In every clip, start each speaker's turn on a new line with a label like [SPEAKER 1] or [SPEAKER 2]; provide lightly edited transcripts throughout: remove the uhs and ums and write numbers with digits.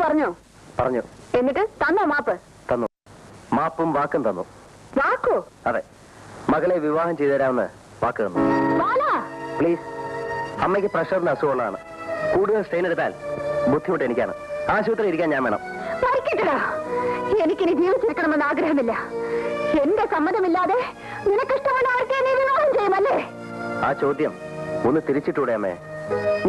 [SPEAKER 1] പറഞ്ഞോ?
[SPEAKER 2] പറഞ്ഞു.
[SPEAKER 1] എന്നിട്ട് തന്നോ മാപ്പ്?
[SPEAKER 2] തന്നു. മാപ്പും വാക്കും തന്നു.
[SPEAKER 1] വാക്കോ?
[SPEAKER 2] അതെ, മകളെ വിവാഹം ചെയ്തു തരാമെന്ന് വാക്ക് തന്നു. പ്ലീസ്, അമ്മയ്ക്ക് പ്രഷറിന് അസുഖമുള്ളതാണ്. കൂടുതൽ സ്ട്രെയിൻ എടുത്താൽ ബുദ്ധിമുട്ട് എനിക്കാണ്. ആശുപത്രി ഇരിക്കാൻ ഞാൻ വേണം.
[SPEAKER 1] എനിക്കിനി ജീവിച്ചിരിക്കണമെന്ന് ആഗ്രഹമില്ല. എന്റെ സമ്മതമില്ലാതെ നിനക്കിഷ്ടമുള്ള ആർക്കെ നീ വിവാഹം ചെയ്യുമല്ലേ?
[SPEAKER 2] ആ ചോദ്യം ഒന്ന് തിരിച്ചിട്ടൂടെ അമ്മേ?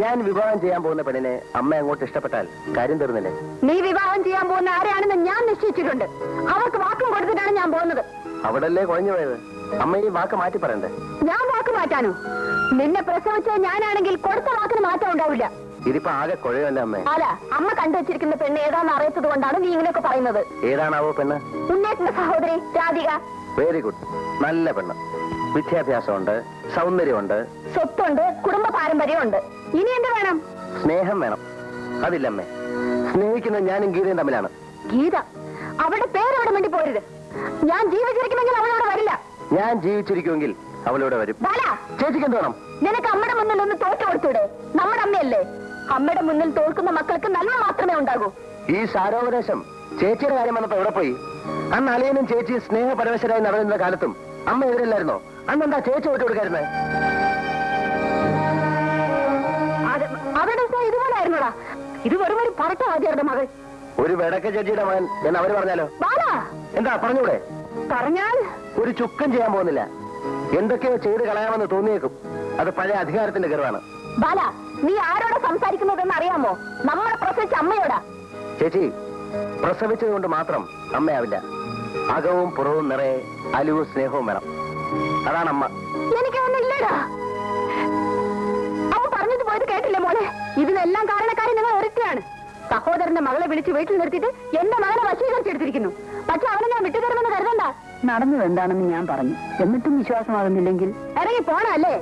[SPEAKER 2] ഞാൻ വിവാഹം ചെയ്യാൻ പോകുന്ന പെണ്ണിനെ അമ്മ അങ്ങോട്ട് ഇഷ്ടപ്പെട്ടാൽ കാര്യം തീർന്നില്ലേ?
[SPEAKER 1] നീ വിവാഹം ചെയ്യാൻ പോകുന്ന ആരെയാണെന്ന് ഞാൻ നിശ്ചയിച്ചിട്ടുണ്ട്. അവർക്ക് വാക്കും കൊടുത്തിട്ടാണ് ഞാൻ പോകുന്നത്.
[SPEAKER 2] അവിടല്ലേ കുഴഞ്ഞു പോയത്? അമ്മ ഈ വാക്ക് മാറ്റി പറയണ്ടേ?
[SPEAKER 1] ഞാൻ വാക്ക് മാറ്റാനോ? നിന്നെ പ്രസവിച്ചത് ഞാനാണെങ്കിൽ കൊടുത്ത വാക്കിന് മാറ്റം ഉണ്ടാവില്ല.
[SPEAKER 2] ഇതിപ്പോ ആകെ കുഴയല്ല അമ്മേ.
[SPEAKER 1] അല്ല, അമ്മ കണ്ടുവച്ചിരിക്കുന്ന പെണ്ണ് ഏതാണെന്ന് അറിയാത്തത് കൊണ്ടാണ് നീ ഇങ്ങനെയൊക്കെ പറയുന്നത്.
[SPEAKER 2] ഏതാണാവോ പെണ്ണ്?
[SPEAKER 1] ഉണ്ണേട്ടന്റെ സഹോദരി രാധിക.
[SPEAKER 2] വെരി ഗുഡ്, നല്ല പെണ്ണ്. വിദ്യാഭ്യാസമുണ്ട്, സൗന്ദര്യമുണ്ട്,
[SPEAKER 1] സ്വത്തുണ്ട്, കുടുംബ പാരമ്പര്യമുണ്ട്. ഇനി എന്ത് വേണം?
[SPEAKER 2] സ്നേഹം വേണം. അതില്ലമ്മേ. സ്നേഹിക്കുന്ന ഞാനും ഗീതയും തമ്മിലാണ്.
[SPEAKER 1] ഗീത? അവളുടെ പേരവിടെ വേണ്ടി പോരുത്. ഞാൻ ജീവിച്ചിരിക്കുമെങ്കിൽ അവളോട് വരില്ല.
[SPEAKER 2] ഞാൻ ജീവിച്ചിരിക്കുമെങ്കിൽ അവളോട് വരും. ചേച്ചിക്ക് എന്ത് വേണം?
[SPEAKER 1] നിനക്ക് അമ്മയുടെ മുന്നിൽ ഒന്ന് തോറ്റു കൊടുത്തൂടെ? നമ്മുടെ അമ്മയല്ലേ. അമ്മയുടെ മുന്നിൽ തോൽക്കുന്ന മക്കൾക്ക് നന്മ മാത്രമേ ഉണ്ടാകൂ.
[SPEAKER 2] ഈ സാരോപദേശം ചേച്ചിയുടെ കാര്യം വന്നപ്പോ എവിടെ പോയി? അന്ന് അളിയനും ചേച്ചി സ്നേഹപരവശരായി നടന്നിരുന്ന കാലത്തും അമ്മ എതിരല്ലായിരുന്നോ? അന്നെന്താ ചേച്ചി വിട്ടു കൊടുക്കായിരുന്നേ?
[SPEAKER 1] അവരുടെ ഇതുപോലെ ആയിരുന്നോടാ? ഇത് വെറും ഒരു പറട്ട ആദ്യരുടെ മകൾ.
[SPEAKER 2] ഒരു വെടക്ക ചേച്ചിയുടെ മകൻ എന്ന് അവര് പറഞ്ഞാലോ? എന്താ പറഞ്ഞൂടെ?
[SPEAKER 1] പറഞ്ഞാൽ
[SPEAKER 2] ഒരു ചുക്കം ചെയ്യാൻ പോകുന്നില്ല. എന്തൊക്കെയോ ചെയ്ത് കളയാമെന്ന് തോന്നിയേക്കും. അത് പഴയ അധികാരത്തിന്റെ ഗർവാണ്.
[SPEAKER 1] ബാല, നീ ആരോടാ സംസാരിക്കുന്നതെന്ന് അറിയാമോ? നമ്മളെ പ്രസവിച്ച അമ്മയോടാ.
[SPEAKER 2] ചേച്ചി, പ്രസവിച്ചത് കൊണ്ട് മാത്രം അമ്മയാവില്ല. അകവും പുറവും നിറയെ അലിവും സ്നേഹവും വേണം. അതാണ് അമ്മ.
[SPEAKER 1] എനിക്കൊന്നുമില്ലടാ. അവ പറഞ്ഞത് പോയത് കേട്ടില്ലേ മോളെ? ഇതിനെല്ലാം കാരണക്കാരി നിങ്ങൾ ഒരുത്തിയാണ്. സഹോദരന്റെ മകളെ വിളിച്ച് വീട്ടിൽ നിർത്തിയിട്ട് എന്റെ മകനെ വശീകരിച്ചെടുത്തിരിക്കുന്നു. പക്ഷെ അവനെ ഞാൻ വിട്ടുതരുമെന്ന് കരുതണ്ട. നടന്നത് എന്താണെന്ന് ഞാൻ പറഞ്ഞു. എന്നിട്ടും വിശ്വാസമാകുന്നില്ലെങ്കിൽ ഇറങ്ങി പോണല്ലേ?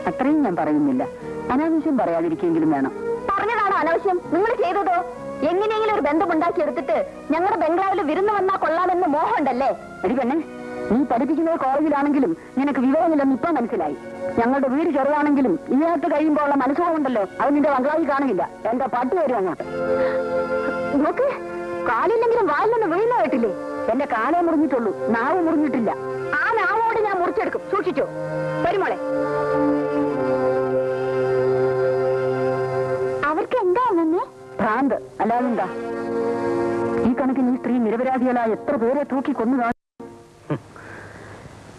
[SPEAKER 1] അത്രയും ഞാൻ പറയുന്നില്ല. അനാവശ്യം പറയാതിരിക്കെങ്കിലും വേണം. പറഞ്ഞതാണോ അനാവശ്യം? നിങ്ങൾ ചെയ്തതോ? എങ്ങനെയെങ്കിലും ഒരു ബന്ധമുണ്ടാക്കിയെടുത്തിട്ട് ഞങ്ങളുടെ ബംഗ്ലാവിൽ വിരുന്ന് വന്നാൽ കൊള്ളാമെന്ന് മോഹമുണ്ടല്ലേ? എടി പെണ്ണെ, നീ പഠിപ്പിക്കുന്നത് കോളേജിലാണെങ്കിലും നിനക്ക് വിവരമില്ലെന്ന് ഇപ്പൊ മനസ്സിലായി. ഞങ്ങളുടെ വീട് ചെറുതാണെങ്കിലും ഇതിനകത്ത് കഴിയുമ്പോൾ ഉള്ള മനസ്സുകൊണ്ടല്ലോ അത് നിന്റെ ബംഗ്ലാവിൽ കാണില്ല. എന്റെ പാട്ട് വരും അങ്ങോട്ട്. നോക്ക്, കാലില്ലെങ്കിലും വാലിലൊന്ന് വീഴുന്ന കേട്ടില്ലേ? എന്റെ കാലേ മുറിഞ്ഞിട്ടുള്ളൂ, നാവ് മുറിഞ്ഞിട്ടില്ല. ആ നാവോട് ഞാൻ മുറിച്ചെടുക്കും. സൂക്ഷിച്ചോ. വരുമോളെ. അവർക്ക് എന്താ നിന്നെ? ഭ്രാന്ത് അല്ലാതെന്താ? ഈ കണക്കിന് ഈ സ്ത്രീ നിരപരാധികളായ എത്ര പേരെ തൂക്കി കൊന്നു കാണും.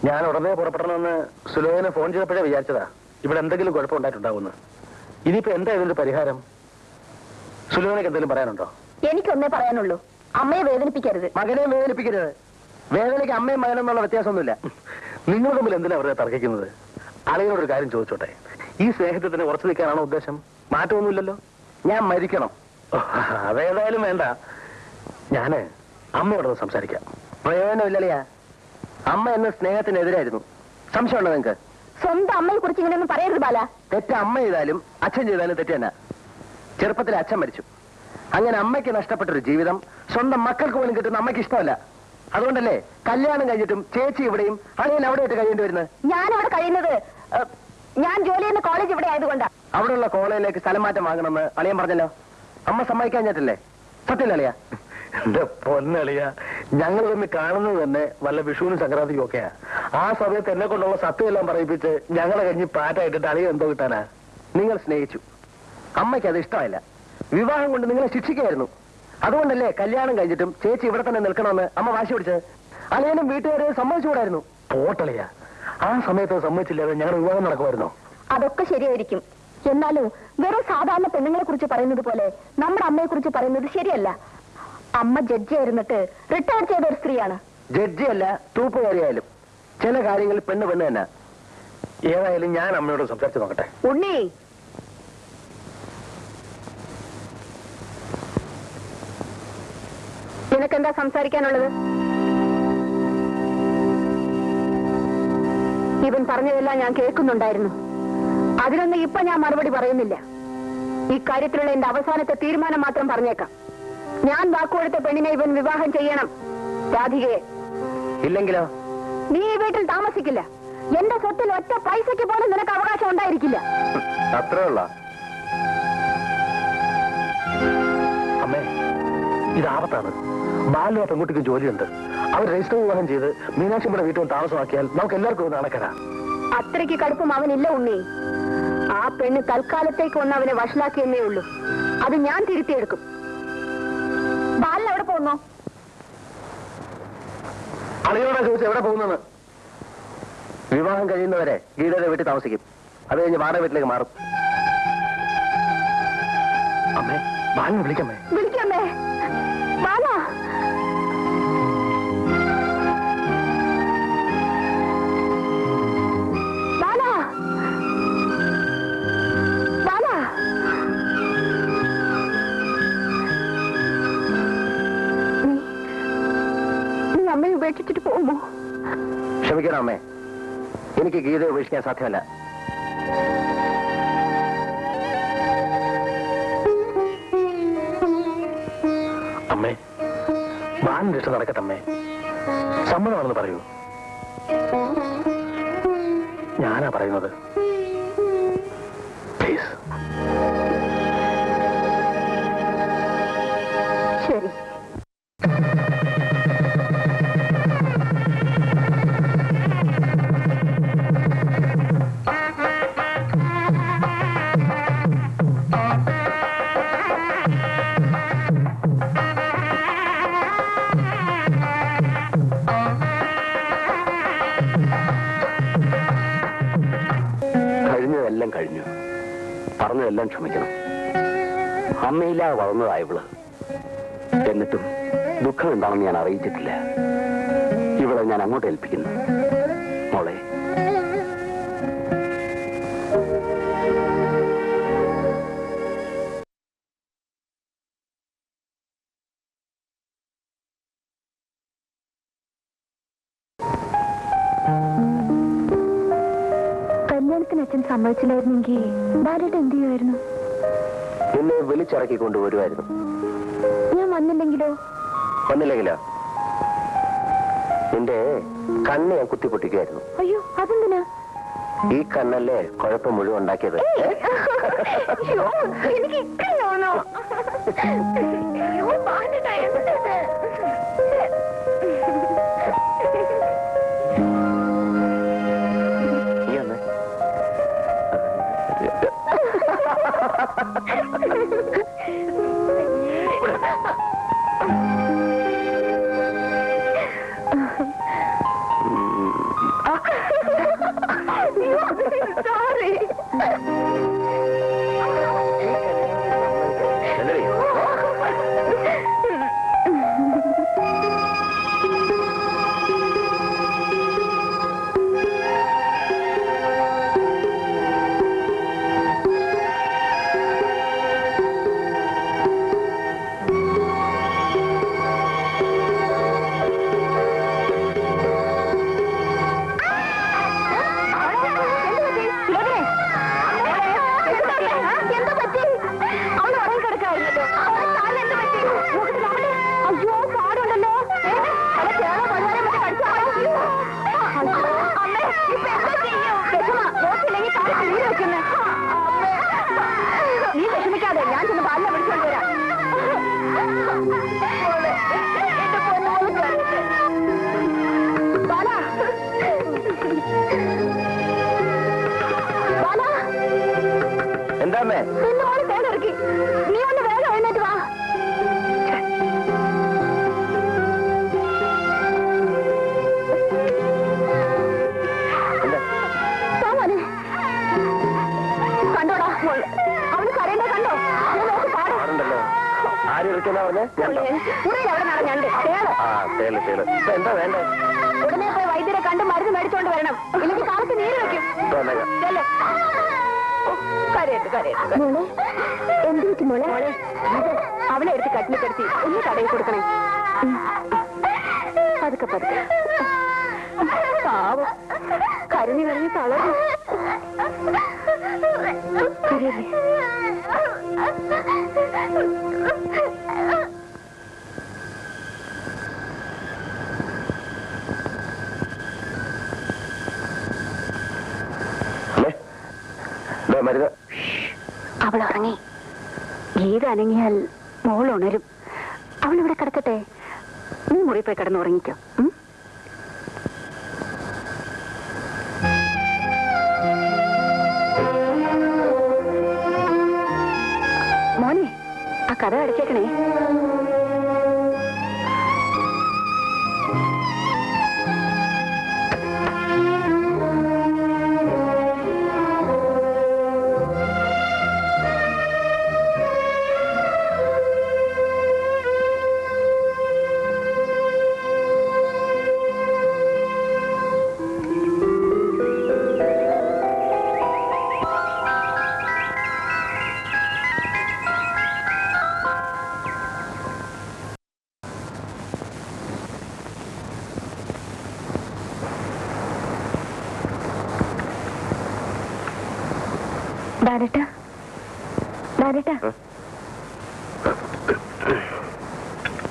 [SPEAKER 2] ഞാൻ ഉടനെ പുറപ്പെടണമെന്ന് സുലോചന ഫോൺ ചെയ്തപ്പോഴേ വിചാരിച്ചതാ ഇവിടെ എന്തെങ്കിലും കുഴപ്പമുണ്ടായിട്ടുണ്ടാവുമെന്ന്. ഇനിയിപ്പോ എന്താ ഇതിന്റെ പരിഹാരം? സുലോചനക്ക് എന്തെങ്കിലും പറയാനുണ്ടോ?
[SPEAKER 1] എനിക്കൊന്നേ പറയാനുള്ളൂ, അമ്മയെ വേദനിപ്പിക്കരുത്.
[SPEAKER 2] മകനെ വേദനിപ്പിക്കരുത്. വേദനയ്ക്ക് അമ്മയും മകനും എന്നുള്ള വ്യത്യാസമൊന്നുമില്ല. നിങ്ങൾ തമ്മിൽ എന്തിനാ വെറുതെ തർക്കിക്കുന്നത്? ആളുകളോടൊരു കാര്യം ചോദിച്ചോട്ടെ, ഈ സ്നേഹത്തിൽ തന്നെ ഉറച്ചു നിൽക്കാനാണോ ഉദ്ദേശം? മാറ്റമൊന്നുമില്ലല്ലോ. ഞാൻ മരിക്കണം. അതേതായാലും വേണ്ട. ഞാന് അമ്മയോടൊന്ന് സംസാരിക്കാം. പ്രയോജനമില്ലല്ലയാ. അമ്മ എന്ന സ്നേഹത്തിനെതിരായിരുന്നു. സംശയമുണ്ടോ നിങ്ങൾക്ക്?
[SPEAKER 1] സ്വന്തം അമ്മയെ കുറിച്ച് ഇങ്ങനെയൊന്നും പറയരുത് ബാല.
[SPEAKER 2] തെറ്റ് അമ്മ ചെയ്താലും അച്ഛൻ ചെയ്താലും തെറ്റ് തന്നെ. ചെറുപ്പത്തിൽ അച്ഛൻ മരിച്ചു. അങ്ങനെ അമ്മയ്ക്ക് നഷ്ടപ്പെട്ടൊരു ജീവിതം സ്വന്തം മക്കൾക്ക് പോലും കിട്ടുന്ന അമ്മയ്ക്ക് ഇഷ്ടമല്ല. അതുകൊണ്ടല്ലേ കല്യാണം കഴിഞ്ഞിട്ടും ചേച്ചി ഇവിടെയും അളിയൻ അവിടെ ആയിട്ട് കഴിയേണ്ടി വരുന്നത്.
[SPEAKER 1] ഞാനിവിടെ കഴിയുന്നത് ഞാൻ ജോലി ചെയ്യുന്ന കോളേജ് ഇവിടെ ആയതുകൊണ്ടാ.
[SPEAKER 2] അവിടെയുള്ള കോളേജിലേക്ക് സ്ഥലം മാറ്റം വാങ്ങണമെന്ന് അളിയൻ പറഞ്ഞല്ലോ. അമ്മ സമ്മതിക്കാഞ്ഞിട്ടില്ലേ? സത്യം അളിയ? എന്റെ പൊന്നളിയ, ഞങ്ങൾ തമ്മിൽ കാണുന്നത് തന്നെ വല്ല വിഷുവിനും സംക്രാന്തിക്കും ഒക്കെയാ. ആ സമയത്ത് എന്നെ കൊണ്ടുള്ള സത്യം എല്ലാം പറയിപ്പിച്ച് ഞങ്ങളെ കഴിഞ്ഞ് പാറ്റായിട്ടിട്ട് അളിയ എന്തോ കിട്ടാനാ? നിങ്ങൾ സ്നേഹിച്ചു, അമ്മയ്ക്ക് അത് ഇഷ്ടമായില്ല. വിവാഹം കൊണ്ട് നിങ്ങളെ ശിക്ഷിക്കായിരുന്നു. അതുകൊണ്ടല്ലേ കല്യാണം കഴിഞ്ഞിട്ടും ചേച്ചി ഇവിടെ തന്നെ നിൽക്കണമെന്ന് അമ്മ വാശി പിടിച്ചത്. അളിയനും വീട്ടുകാരെ സമ്മതിച്ചുകൂടായിരുന്നു. പോട്ടളിയ, ആ സമയത്ത് സമ്മതിച്ചില്ലാതെ ഞങ്ങളുടെ വിവാഹം നടക്കുമായിരുന്നോ?
[SPEAKER 1] അതൊക്കെ ശരിയായിരിക്കും. എന്നാലും വെറും സാധാരണ പെണ്ണുങ്ങളെ കുറിച്ച് പറയുന്നത് പോലെ നമ്മുടെ അമ്മയെ കുറിച്ച് പറയുന്നത് ശരിയല്ല. അമ്മ ജഡ്ജി ആയിരുന്നിട്ട് റിട്ടയർ ചെയ്ത ഒരു സ്ത്രീയാണ്.
[SPEAKER 2] ജഡ്ജിയല്ല, തൂപ്പുകാരിയായാലും ചില കാര്യങ്ങൾ പെണ്ണ് തന്നെ. ഏതായാലും ഞാൻ അമ്മയോട് സംസാരിച്ചു നോക്കട്ടെ.
[SPEAKER 1] ഉണ്ണി, നിനക്കെന്താ സംസാരിക്കാനുള്ളത്? ഇവൻ പറഞ്ഞതെല്ലാം ഞാൻ കേൾക്കുന്നുണ്ടായിരുന്നു. അതിനൊന്നും ഇപ്പൊ ഞാൻ മറുപടി പറയുന്നില്ല. ഇക്കാര്യത്തിലുള്ള എന്റെ അവസാനത്തെ തീരുമാനം മാത്രം പറഞ്ഞേക്കാം. ഞാൻ വാക്കുകൊടുത്ത പെണ്ണിനെ ഇവൻ വിവാഹം ചെയ്യണം. രാധികയെ.
[SPEAKER 2] ഇല്ലെങ്കിലോ?
[SPEAKER 1] നീ ഈ വീട്ടിൽ താമസിക്കില്ല. എന്റെ സ്വത്തിൽ ഒറ്റ പൈസയ്ക്ക് പോലും നിനക്ക് അവകാശം ഉണ്ടായിരിക്കില്ല.
[SPEAKER 2] അത്രേ ഉള്ള? അമ്മേ, ഇത് ആപത്താണ്. ബാലു ആ പെൺകുട്ടിക്ക് ജോലിയുണ്ട്. അവർ രജിസ്റ്റർ വിവാഹം ചെയ്ത് മീനാക്ഷിയുടെ വീട്ടിൽ താമസമാക്കിയാൽ നമുക്ക് എല്ലാവർക്കും നടക്കരാ.
[SPEAKER 1] അത്രയ്ക്ക് കടുപ്പം അവനില്ല ഉണ്ണി. ആ പെണ്ണ് തൽക്കാലത്തേക്ക് ഒന്ന് അവനെ വഷളാക്കിയെന്നേ ഉള്ളൂ. അത് ഞാൻ തിരുത്തിയെടുക്കും. ബാലൻ എവിടെ പോകുന്നോ?
[SPEAKER 2] അളിയോടാ ചോദിച്ചു എവിടെ പോകുന്നത്. വിവാഹം കഴിയുന്നവരെ ഗീതയുടെ വീട്ടിൽ താമസിക്കും. അത് കഴിഞ്ഞ് വാടക വീട്ടിലേക്ക് മാറും. അമ്മേ, ബാലിനെ വിളിക്കമ്മേ.
[SPEAKER 1] വിളിക്കമ്മേ. ബാല, ബാല, ബാല. നീ അമ്മയെ ഉപേക്ഷിച്ചിട്ട് പോകുമോ?
[SPEAKER 2] ക്ഷമിക്കണം അമ്മേ, എനിക്ക് ഗീതയെ ഉപേക്ഷിക്കാൻ സാധ്യമല്ല. അമ്മേ, ബാലിന്റെ ഇഷ്ടം നടക്കട്ടെ അമ്മേ. സമ്മതമാണെന്ന് പറയൂ. ഞാനാ പറയുന്നത്. പ്ലീസ്.
[SPEAKER 1] ശരി.
[SPEAKER 2] കഴിഞ്ഞതെല്ലാം കഴിഞ്ഞു. പറഞ്ഞതെല്ലാം ക്ഷമിക്കണം. അമ്മയില്ലാതെ വളർന്നതായവള്. എന്നിട്ടും ദുഃഖം എന്താണെന്ന് ഞാൻ അറിയിച്ചിട്ടില്ല. ഇവളെ ഞാൻ അങ്ങോട്ട് ഏൽപ്പിക്കുന്നു. മോളെ,
[SPEAKER 1] കല്യാണത്തിന് അച്ഛൻ സമ്മതിച്ചില്ലായിരുന്നെങ്കിൽ ബാലയുടെ എന്ത് ചെയ്യുമായിരുന്നു?
[SPEAKER 2] നിന്നെ വിളിച്ചിറക്കി കൊണ്ടുവരുമായിരുന്നു.
[SPEAKER 1] ഞാൻ വന്നില്ലെങ്കിലോ?
[SPEAKER 2] വന്നില്ലെങ്കിലോ നിന്റെ കണ്ണ് ഞാൻ കുത്തിപ്പൊട്ടിക്കുമായിരുന്നു.
[SPEAKER 1] അയ്യോ, അതെന്തിനാ?
[SPEAKER 2] ഈ കണ്ണല്ലേ കുഴപ്പം മുഴുവൻ ഉണ്ടാക്കിയത്.
[SPEAKER 1] എനിക്ക് ഇക്കയാണോ? Sorry. നീ വിഷമിക്കാതെ, ഞാൻ ചെന്ന് ബാലിനെ വിളിച്ചോണ്ട് വരാം. ബാല, ബാല,
[SPEAKER 2] എന്താ
[SPEAKER 1] നിന്റെ മോള് തേടിറക്കി. നീ ഒന്ന് വേഗം എഴുന്നേറ്റ് വാ. കണ്ടോടാ, അവന് കരയുന്ന കണ്ടോ?
[SPEAKER 2] പാടുണ്ടല്ലോ. ആര് ഇരിക്കുന്ന പറഞ്ഞേ? എന്താ വേണ്ടേ?
[SPEAKER 1] ഉടനെ പോയി വൈദ്യരെ കണ്ട് മരുന്ന് മേടിച്ചോണ്ട് വരണം. ഇല്ലെങ്കിൽ കാലത്ത് നീര് വെക്കും. എന്ത് പറ്റും മോളെ? അവളെ എടുത്ത് കട്ടിൽ കിടത്തി ഒന്ന് കടയിൽ കൊടുക്കണേ. പതുക്കെ പതുക്കെ. പാവം കരഞ്ഞു കരഞ്ഞ് തളർന്നു.
[SPEAKER 2] മരുന്ന്.
[SPEAKER 1] അവൾ ഉറങ്ങി. ഗീത അനങ്ങിയാൽ മോൾ ഉണരും. അവളിവിടെ കിടക്കട്ടെ, നീ മുറി പോയി കിടന്ന് ഉറങ്ങിക്കോ. മോനെ, ആ കഥ അടച്ചേക്കണേ.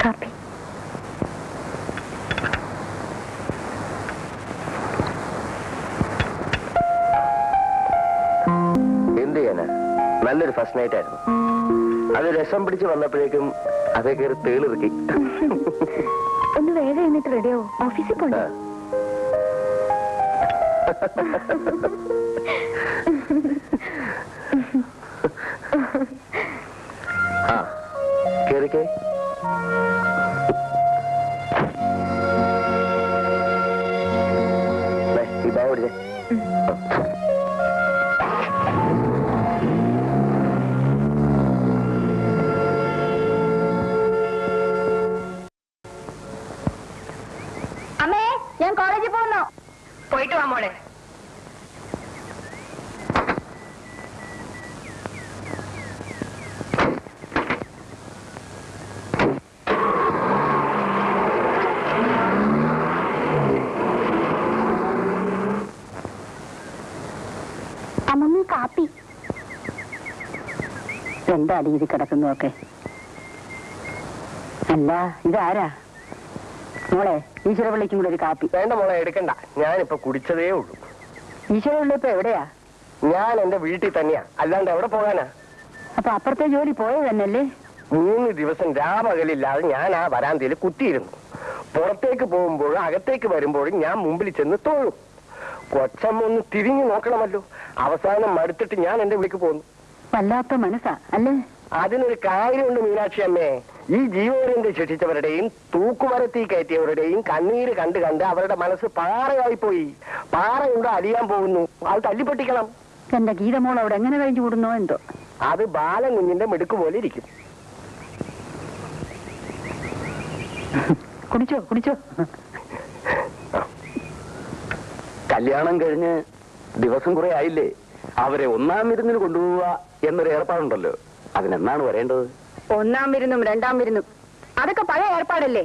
[SPEAKER 1] കാപ്പി.
[SPEAKER 2] എന്ത് ചെയ്യാനാ, നല്ലൊരു ഫസ്റ്റ് നൈറ്റ് ആയിരുന്നു. അത് രസം പിടിച്ച് വന്നപ്പോഴേക്കും അതേ കയറി തേളിറക്കി.
[SPEAKER 1] ഒന്ന് വേഗം എന്നിട്ട് റെഡിയോ, ഓഫീസിൽ പോണ്ട.
[SPEAKER 2] ആ കേറിക്കേ. ഈ ബാഗ് പിടിച്ചേ.
[SPEAKER 1] അമ്മേ, ഞാൻ കോളേജിൽ പോകുന്നു.
[SPEAKER 3] പോയിട്ട് വാ മോളെ.
[SPEAKER 1] അമ്മമ്മ കാപ്പി. എന്താടി ഇത് കിടക്കുന്നതൊക്കെ? അല്ല, ഇതാരാ മോളെ? ഈശ്വര പിള്ളിക്കും കൂടെ ഒരു കാപ്പി.
[SPEAKER 2] വേണ്ട മോളെ, എടുക്കണ്ട. ഞാനിപ്പോ കുടിച്ചതേ ഉള്ളൂ.
[SPEAKER 1] ഈശ്വര പിള്ളി ഇപ്പൊ എവിടെയാ?
[SPEAKER 2] ഞാൻ എന്റെ വീട്ടിൽ തന്നെയാ, അല്ലാണ്ട് എവിടെ പോകാനാ?
[SPEAKER 1] അപ്പൊ അപ്പുറത്തെ ജോലി പോയത് തന്നെയല്ലേ?
[SPEAKER 2] 3 ദിവസം രാപകലില്ലാതെ ഞാൻ ആ വരാന്തയിൽ കുത്തിയിരുന്നു. പുറത്തേക്ക് പോകുമ്പോഴും അകത്തേക്ക് വരുമ്പോഴും ഞാൻ മുമ്പിൽ ചെന്ന് തോഴും. കൊച്ചമ്മ ഒന്ന് തിരിഞ്ഞു നോക്കണമല്ലോ. അവസാനം മടുത്തിട്ട് ഞാൻ എന്റെ വീട്ടിൽ പോന്നു.
[SPEAKER 1] വല്ലാത്ത മനസ്സാ അല്ലേ?
[SPEAKER 2] അതിനൊരു കാര്യമുണ്ട് മീനാക്ഷി അമ്മേ. ഈ ജീവപര്യന്തം ശിക്ഷിച്ചവരുടെയും തൂക്കുമരത്തിൽ കയറ്റിയവരുടെയും കണ്ണീര് കണ്ട് കണ്ട് അവരുടെ മനസ്സ് പാറയായി പോയി. പാറയുണ്ടോ അലിയാൻ പോകുന്നു, അത് തല്ലിപ്പൊട്ടിക്കണം.
[SPEAKER 1] എന്റെ ഗീതമോൾ അവിടെ എങ്ങനെ കഴിഞ്ഞു കൂടുന്നോ എന്തോ.
[SPEAKER 2] അത് ബാലൻ കുഞ്ഞിന്റെ മിടുക്ക് പോലെ ഇരിക്കും.
[SPEAKER 1] കുടിച്ചോ കുടിച്ചോ.
[SPEAKER 2] കല്യാണം കഴിഞ്ഞ് ദിവസം കുറെ ആയില്ലേ? അവരെ 1-ാം വിരുന്നിന് കൊണ്ടുപോവുക എന്നൊരു ഏർപ്പാടുണ്ടല്ലോ, അതിനെന്നാണ് വരേണ്ടത്?
[SPEAKER 1] 1-ാം വിരുന്നും 2-ാം വിരുന്നും അതൊക്കെ പഴയ ഏർപ്പാടല്ലേ?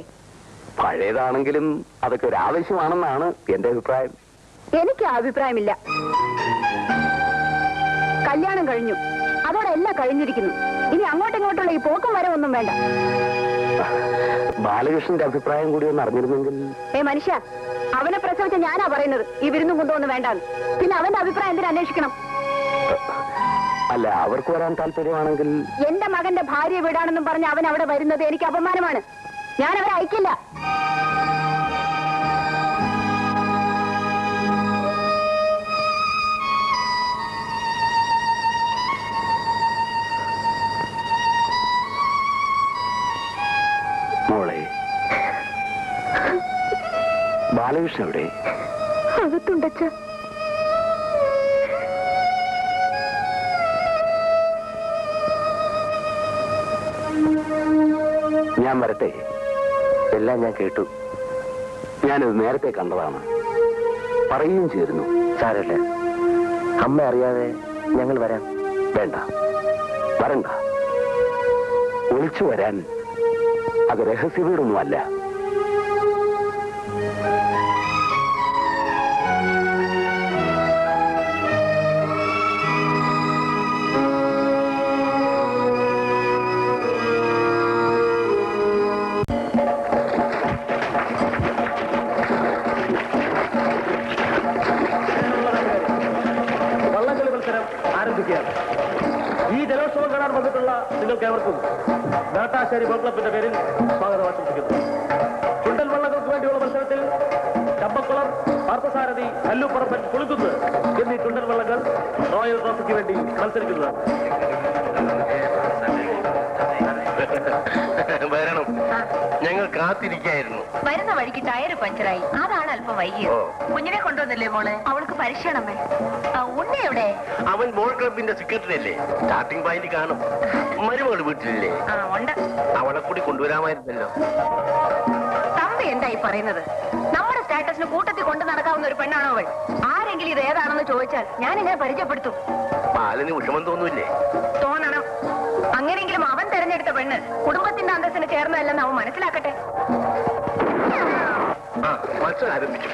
[SPEAKER 2] പഴയതാണെങ്കിലും അതൊക്കെ ഒരു ആവശ്യമാണെന്നാണ് എന്റെ അഭിപ്രായം.
[SPEAKER 1] എനിക്ക് അഭിപ്രായമില്ല. കല്യാണം കഴിഞ്ഞു, അതോടെ എല്ലാം കഴിഞ്ഞിരിക്കുന്നു. ഇനി അങ്ങോട്ടിങ്ങോട്ടുള്ള ഈ പോക്കും വരെ ഒന്നും വേണ്ട.
[SPEAKER 2] ബാലകൃഷ്ണന്റെ അഭിപ്രായം കൂടി ഒന്ന് അറിഞ്ഞിരുന്നെങ്കിൽ.
[SPEAKER 1] മനുഷ്യ, അവനെ പ്രസവിച്ച ഞാനാ പറയുന്നത് ഈ വിരുന്നും കൊണ്ടുവന്ന് വേണ്ടാന്ന്. പിന്നെ അവന്റെ അഭിപ്രായം എന്തിനു അന്വേഷിക്കണം?
[SPEAKER 2] അല്ല, അവർക്ക് വരാൻ താല്പര്യമാണെങ്കിൽ.
[SPEAKER 1] എന്റെ മകന്റെ ഭാര്യ വീടാണെന്നും പറഞ്ഞ് അവൻ അവിടെ വരുന്നത് എനിക്ക് അപമാനമാണ്. ഞാൻ അവരെ അയക്കില്ല.
[SPEAKER 2] മോളെ, ബാലകൃഷ്ണൻ എവിടെ?
[SPEAKER 1] അകത്തുണ്ടച്ച.
[SPEAKER 2] ഞാൻ വരട്ടെ? എല്ലാം ഞാൻ കേട്ടു. ഞാനിത് നേരത്തെ കണ്ടതാണ്, പറയുകയും ചെയ്തിരുന്നു. സാരമില്ല, അമ്മ അറിയാതെ ഞങ്ങൾ വരാം. വേണ്ട, വരണ്ട. ഒളിച്ചു വരാൻ അത് രഹസ്യ വീടൊന്നുമല്ല.
[SPEAKER 4] ഈ ജലോത്സവം കാണാൻ വന്നിട്ടുള്ള നിങ്ങൾക്കേവർക്കും
[SPEAKER 3] താമരശ്ശേരി ബോൾ ക്ലബിന്റെ പേരിൽ സ്വാഗതം ആശംസിക്കുന്നു. ചുണ്ടൽ വള്ളങ്ങൾക്ക് വേണ്ടിയുള്ള മത്സരത്തിൽ ചമ്പക്കുളം, പാർത്ഥസാരഥി, കല്ലുപ്പറമ്പൻ, കുളിക്കുന്ന് എന്നീ ചുണ്ടൽ വള്ളങ്ങൾ റോയൽ ട്രോഫിക്ക് വേണ്ടി മത്സരിക്കുന്നതാണ്.
[SPEAKER 2] വരണം, ഞങ്ങൾ കാത്തിരിക്കായിരുന്നു.
[SPEAKER 1] വരുന്ന വഴിക്ക് ടയർ പഞ്ചറായി, അതാണ് അല്പം വൈകിയത്. കുഞ്ഞിനെ കൊണ്ടുവന്നില്ലേ മോളെ? അവൾക്ക് പരിശീലനമേ. ഉണ്ണി എവിടെ?
[SPEAKER 2] അവൻ ബോൾ ക്ലബിന്റെ സെക്രട്ടറി അല്ലേ, സ്റ്റാർട്ടിംഗ് പോയിന്റ് കാണും. മരുമകൾ വീട്ടിലില്ലേ?
[SPEAKER 1] ഉണ്ട്.
[SPEAKER 2] അവളെ കൂടി കൊണ്ടുവരാമായിരുന്നല്ലോ.
[SPEAKER 1] തമ്പി എന്തായി പറയുന്നത്? നമ്മുടെ സ്റ്റാറ്റസിന് കൂട്ടത്തിൽ കൊണ്ടു നടക്കാവുന്ന ഒരു പെണ്ണാണോ അവൾ? ആരെങ്കിലും ഇത് ഏതാണെന്ന് ചോദിച്ചാൽ ഞാൻ ഇങ്ങനെ പരിചയപ്പെടുത്തും.
[SPEAKER 2] ബാലന് വിഷമം തോന്നൂല്ലേ?
[SPEAKER 1] തോന്നണം. അങ്ങനെയെങ്കിലും അവൻ തെരഞ്ഞെടുത്ത പെണ്ണ് കുടുംബത്തിന്റെ അന്തസ്സിന് ചേർന്നതല്ലെന്ന് അവൻ മനസ്സിലാക്കട്ടെ.
[SPEAKER 2] മത്സരം ആരംഭിച്ചു.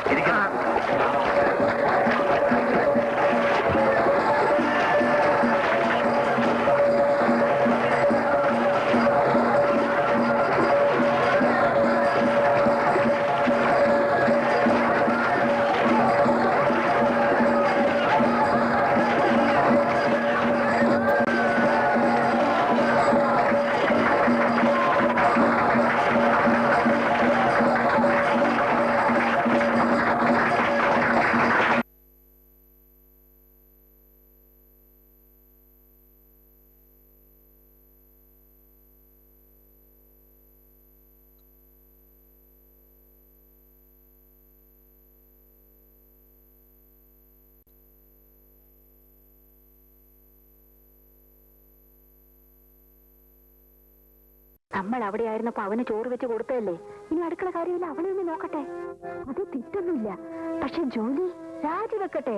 [SPEAKER 1] നമ്മൾ അവിടെ ആയിരുന്നപ്പോ അവന് ചോറ് വെച്ച് കൊടുത്തതല്ലേ, ഇനി അടുക്കള കാര്യമില്ല, അവളെ ഒന്ന് നോക്കട്ടെ. അത് തെറ്റൊന്നുമില്ല, പക്ഷെ ജോലി രാജിവെക്കട്ടെ.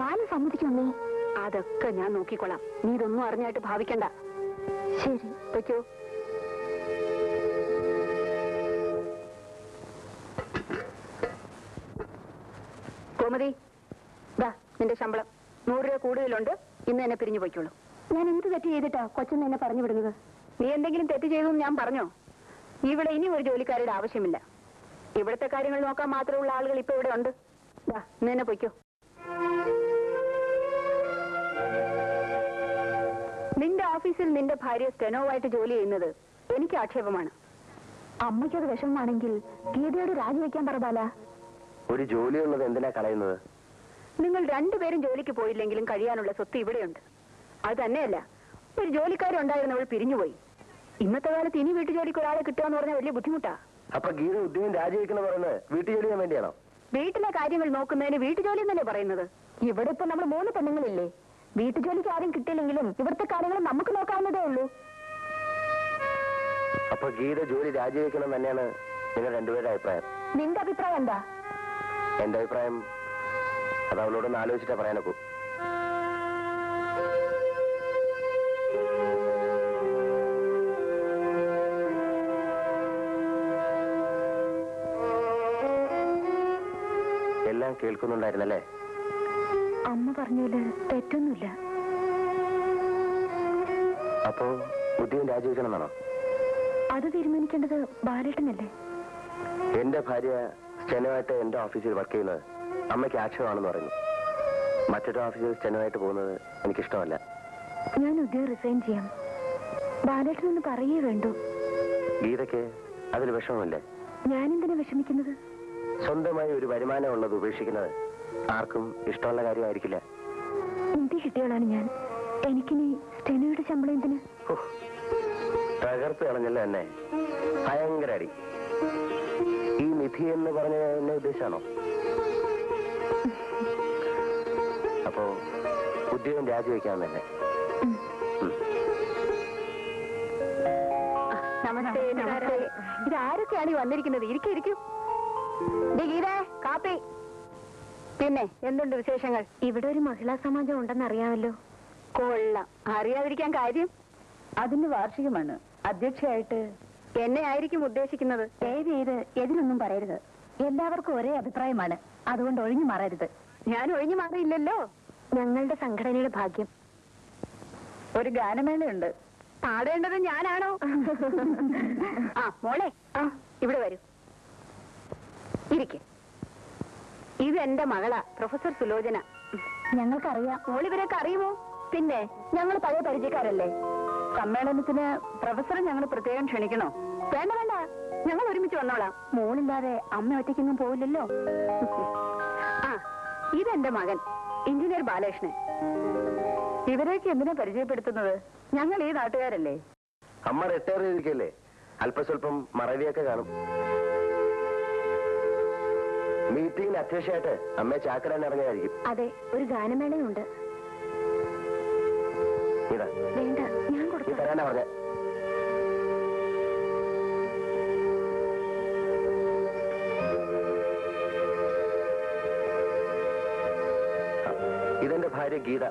[SPEAKER 1] ബാല സമ്മതിക്കൊന്നേ? അതൊക്കെ ഞാൻ നോക്കിക്കൊള്ളാം, നീ ഇതൊന്നും അറിഞ്ഞായിട്ട് ഭാവിക്കണ്ട. ശരി വെച്ചോ. കോമതി, ദാ നിന്റെ ശമ്പളം 100 രൂപ കൂടുതലുണ്ട്. ഇന്ന് എന്നെ പിരിഞ്ഞു പോയിക്കോളൂ. ഞാൻ എന്ത് തെറ്റ് ചെയ്തിട്ടാ കൊച്ചെന്ന് എന്നെ പറഞ്ഞു വിടുന്നത്? നീ എന്തെങ്കിലും തെറ്റ് ചെയ്തു ഞാൻ പറഞ്ഞോ? ഇവിടെ ഇനി ഒരു ജോലിക്കാരുടെ ആവശ്യമില്ല. ഇവിടുത്തെ കാര്യങ്ങൾ നോക്കാൻ മാത്രമുള്ള ആളുകൾ ഇപ്പൊ ഇവിടെ ഉണ്ട്. ഇന്ന് തന്നെ പൊയ്ക്കോ. നിന്റെ ഓഫീസിൽ നിന്റെ ഭാര്യ സ്റ്റെനോവായിട്ട് ജോലി ചെയ്യുന്നത് എനിക്ക് ആക്ഷേപമാണ്. അമ്മയ്ക്കത് വിഷമമാണെങ്കിൽ ഗീതയോട് രാജിവെക്കാൻ പറബാല.
[SPEAKER 2] ഒരു ജോലിയുള്ളത് എന്തിനാ കളയുന്നത്?
[SPEAKER 1] നിങ്ങൾ രണ്ടുപേരും ജോലിക്ക് പോയില്ലെങ്കിലും കഴിയാനുള്ള സ്വത്ത് ഇവിടെയുണ്ട്. അത് തന്നെയല്ല, ഒരു ജോലിക്കാരുണ്ടായിരുന്നവൾ പിരിഞ്ഞുപോയി. ഇന്നത്തെ കാലത്ത് ഇനി വീട്ടുജോലിക്ക് ഒരാളെ കിട്ടുക എന്ന് പറഞ്ഞാൽ വലിയ ബുദ്ധിമുട്ടാ.
[SPEAKER 2] അപ്പൊ ഗീത ഉദ്യോഗം രാജിവെക്കണം പറയുന്നത് വീട്ടുജോലി ചെയ്യാൻ വേണ്ടിയാണോ?
[SPEAKER 1] വീട്ടിലെ കാര്യങ്ങൾ നോക്കുന്നതിന് വീട്ടുജോലി എന്നല്ലേ പറയുന്നത്? ഇവിടെ ഇപ്പൊ നമ്മൾ 3 പെണ്ണുങ്ങളില്ലേ? വീട്ടുജോലിക്ക് ആരും കിട്ടിയില്ലെങ്കിലും ഇവിടുത്തെ കാര്യങ്ങൾ നമുക്ക് നോക്കാവുന്നതേ ഉള്ളൂ.
[SPEAKER 2] അപ്പൊ ഗീത ജോലി രാജിവെക്കണം തന്നെയാണ് നിങ്ങൾ രണ്ടുപേരുടെ അഭിപ്രായം?
[SPEAKER 1] നിന്റെ അഭിപ്രായം എന്താ?
[SPEAKER 2] എന്റെ അഭിപ്രായം അത് അവളോടൊന്ന് ആലോചിച്ചിട്ടാ പറയാനൊക്കൂ. എല്ലാം കേൾക്കുന്നുണ്ടായിരുന്നല്ലേ?
[SPEAKER 1] അമ്മ പറഞ്ഞതില് തെറ്റൊന്നുമില്ല.
[SPEAKER 2] അപ്പോ ഉദ്യോഗം രാജിവെക്കണം എന്നാണോ?
[SPEAKER 1] അത് തീരുമാനിക്കേണ്ടത് ബാലേട്ടനല്ലേ?
[SPEAKER 2] എന്റെ ഭാര്യ സ്റ്റെനോയായിട്ട് എന്റെ ഓഫീസിൽ വർക്ക് ചെയ്യുന്നത് അമ്മയ്ക്ക് ആക്ഷേപമാണെന്ന് പറയുന്നു. മറ്റൊരു ഓഫീസിൽ സ്റ്റെനോയായിട്ട് പോകുന്നത് എനിക്കിഷ്ടമല്ല.
[SPEAKER 1] ഞാൻ ഉദ്യോഗം റിസൈൻ ചെയ്യാം. ബാലേട്ടനൊന്ന് പറയേ വേണ്ടു.
[SPEAKER 2] ഗീതയ്ക്ക് അതിൽ വിഷമമില്ലേ?
[SPEAKER 1] ഞാനെന്തിനാ വിഷമിക്കുന്നത്?
[SPEAKER 2] സ്വന്തമായി ഒരു വരുമാനം ഉള്ളത് ഉപേക്ഷിക്കുന്നത് ആർക്കും ഇഷ്ടമുള്ള കാര്യമായിരിക്കില്ല.
[SPEAKER 1] നിധി കിട്ടിയോളാണ് ഞാൻ. എനിക്കിനി സ്റ്റെനോയുടെ ശമ്പളം എന്തിന്?
[SPEAKER 2] തകർത്ത് കളഞ്ഞല്ലോ എന്നെ. ഭയങ്കര അടി. ഈ നിധി എന്ന് പറഞ്ഞ എന്നെ ഉദ്ദേശാണോ? അപ്പോ ഉദ്യോഗം രാജിവെക്കാമെന്നല്ലേ?
[SPEAKER 1] നമസ്തേ. നമസ്തേ. ഇതാരൊക്കെയാണ് ഈ വന്നിരിക്കുന്നത്? ഇരിക്കും. ഗീതേ, കാപ്പി. പിന്നെ എന്തുണ്ട് വിശേഷങ്ങൾ? ഇവിടെ ഒരു മഹിളാ സമാജം ഉണ്ടെന്ന് അറിയാമല്ലോ. കൊള്ളാം. അറിയാതിരിക്കാൻ കാര്യം? അതിന്റെ വാർഷികമാണ്. അധ്യക്ഷയായിട്ട് എന്നെ ആയിരിക്കും ഉദ്ദേശിക്കുന്നത്. ദയവ് ചെയ്ത് എതിരൊന്നും പറയരുത്. എല്ലാവർക്കും ഒരേ അഭിപ്രായമാണ്. അതുകൊണ്ട് ഒഴിഞ്ഞു മാറരുത്. ഞാൻ ഒഴിഞ്ഞു മാറിയില്ലല്ലോ. ഞങ്ങളുടെ സംഘടനയുടെ ഭാഗ്യം. ഒരു ഗാനമേളയുണ്ട്. പാടേണ്ടത് ഞാനാണോ? ആ മോളെ, ഇവിടെ വരൂ. ഇരിക്കെ. ഇത് എന്റെ മകളാ, പ്രൊഫസർ സുലോചന. ഞങ്ങൾക്കറിയാം. മോളിവരൊക്കെ അറിയുമോ? പിന്നെ ഞങ്ങൾ പഴയ പരിചയക്കാരല്ലേ. സമ്മേളനത്തിന് പ്രൊഫസറെ ഞങ്ങൾ പ്രത്യേകം ക്ഷണിക്കണോ? വേണ്ട വേണ്ട, ഞങ്ങൾ ഒരുമിച്ച് വന്നോളാം. മോളില്ലാതെ അമ്മ ഒറ്റയ്ക്കൊന്നും പോവില്ലല്ലോ. ആ, ഇതെന്റെ മകൻ എഞ്ചിനീയർ ബാലകൃഷ്ണൻ. ഇവരേക്ക് എന്തിനാ പരിചയപ്പെടുത്തുന്നത്? ഞങ്ങൾ ഈ നാട്ടുകാരല്ലേ.
[SPEAKER 2] അമ്മ റിട്ടയർ ചെയ്തിരിക്കല്ലേ, അല്പസ്വല്പം മറവിയൊക്കെ കാണും. മീറ്റിംഗിന് അധ്യക്ഷയായിട്ട് അമ്മയെ ചാക്കരാൻ ഇറങ്ങിയായിരിക്കും.
[SPEAKER 1] അതെ, ഒരു ഗാനമേളയുണ്ട്. വേണ്ട, ഞാൻ കൊടുത്തു
[SPEAKER 2] തരാനാ പറഞ്ഞ. ഇതെന്റെ ഭാര്യ ഗീത.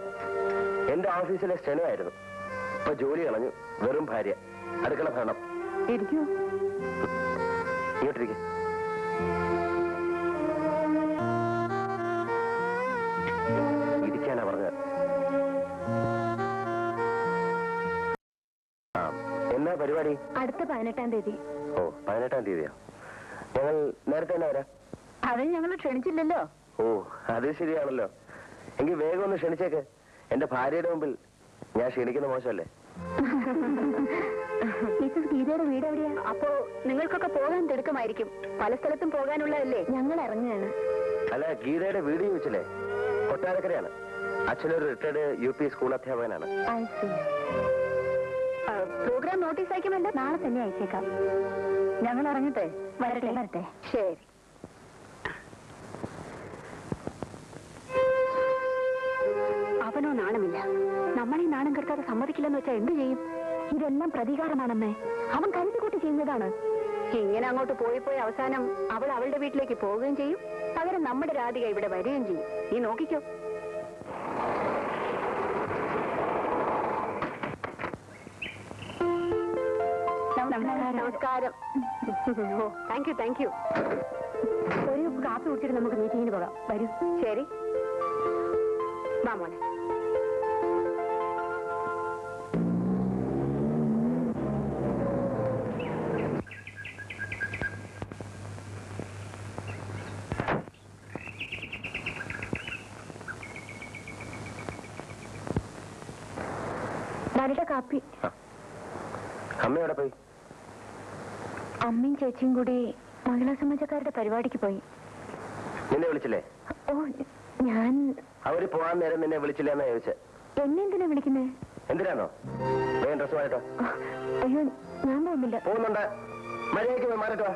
[SPEAKER 2] എന്റെ ഓഫീസിലെ സ്റ്റെനോയായിരുന്നു. ഇപ്പൊ ജോലി കളഞ്ഞു, വെറും ഭാര്യ. അടുക്കള ഭരണം.
[SPEAKER 1] ഇരിക്കൂ.
[SPEAKER 2] ഇങ്ങോട്ടിരിക്കെ. ഇരിക്കാനാ പറഞ്ഞത്. എന്നാ പരിപാടി?
[SPEAKER 1] അടുത്ത 18-ാം തീയതി.
[SPEAKER 2] ഓ, 18-ാം തീയതിയോ? ഞങ്ങൾ നേരത്തെ തന്നെ വരാം.
[SPEAKER 1] അത് ഞങ്ങൾ ക്ഷണിച്ചില്ലല്ലോ.
[SPEAKER 2] ഓ, അത് ശരിയാണല്ലോ. എങ്കിൽ വേഗം ഒന്ന് ക്ഷണിച്ചേക്ക്. എന്റെ ഭാര്യയുടെ മുമ്പിൽ ഞാൻ ക്ഷണിക്കുന്ന മോശമല്ലേ?
[SPEAKER 1] ഗീതയുടെ വീട് എവിടെയാ? അപ്പോ നിങ്ങൾക്കൊക്കെ പോകാൻ തിടുക്കമായിരിക്കും. പല സ്ഥലത്തും പോകാനുള്ളതല്ലേ. ഞങ്ങൾ ഇറങ്ങുകയാണ്.
[SPEAKER 2] അല്ല, ഗീതയുടെ വീട് ചോദിച്ചില്ലേ? കൊട്ടാരക്കരയാണ്. അച്ഛനൊരു റിട്ടയർഡ് UP സ്കൂൾ അധ്യാപകനാണ്.
[SPEAKER 1] പ്രോഗ്രാം നോട്ടീസ് അയക്കുമല്ലോ. നാളെ തന്നെ അയച്ചേക്കാം. ഞങ്ങൾ ഇറങ്ങട്ടെ. വരട്ടെ വരട്ടെ. ശരി. അവനോ നാണമില്ല. നമ്മളീ നാണം കെടുത്താതെ സമ്മതിക്കില്ലെന്ന് വെച്ചാൽ എന്ത് ചെയ്യും? ഇതെല്ലാം പ്രതികാരമാണെന്നേ. അവൻ കരുതിക്കൂട്ടി ചെയ്യുന്നതാണ്. ഇങ്ങനെ അങ്ങോട്ട് പോയി പോയി അവസാനം അവൾ അവളുടെ വീട്ടിലേക്ക് പോവുകയും ചെയ്യും. പകരം നമ്മുടെ രാധിക ഇവിടെ വരികയും ചെയ്യും. നീ നോക്കിക്കോ. നമസ്കാരം. ഓ, താങ്ക് യു. ഒരു കാപ്പി കുടിച്ചിട്ട് നമുക്ക് മീറ്റിങ്ങിന് പോകാം. വരൂ. ശരി, വാ മോനെ. നല്ല കാപ്പി.
[SPEAKER 2] അമ്മ എവിടെ പോയി?
[SPEAKER 1] അമ്മയും ചേച്ചിയും കൂടി മഹിളാ സമാജക്കാരുടെ പരിപാടിക്ക് പോയി.
[SPEAKER 2] നിന്നെ വിളിച്ചില്ലേ?
[SPEAKER 1] ഓ, ഞാൻ
[SPEAKER 2] അവര് പോകാൻ നേരം നിന്നെ വിളിച്ചില്ല എന്നാ ചോദിച്ചേ.
[SPEAKER 1] എന്നെ എന്തിനാ വിളിക്കുന്നേ?
[SPEAKER 2] എന്തിനാണോ? വേഗം ഡ്രസ് മാറിട്ടോ.
[SPEAKER 1] അയ്യോ, ഞാൻ പോകുന്നില്ല.
[SPEAKER 2] പോകുന്നുണ്ട്. മര്യാദയ്ക്ക് മാറിട്ടോ.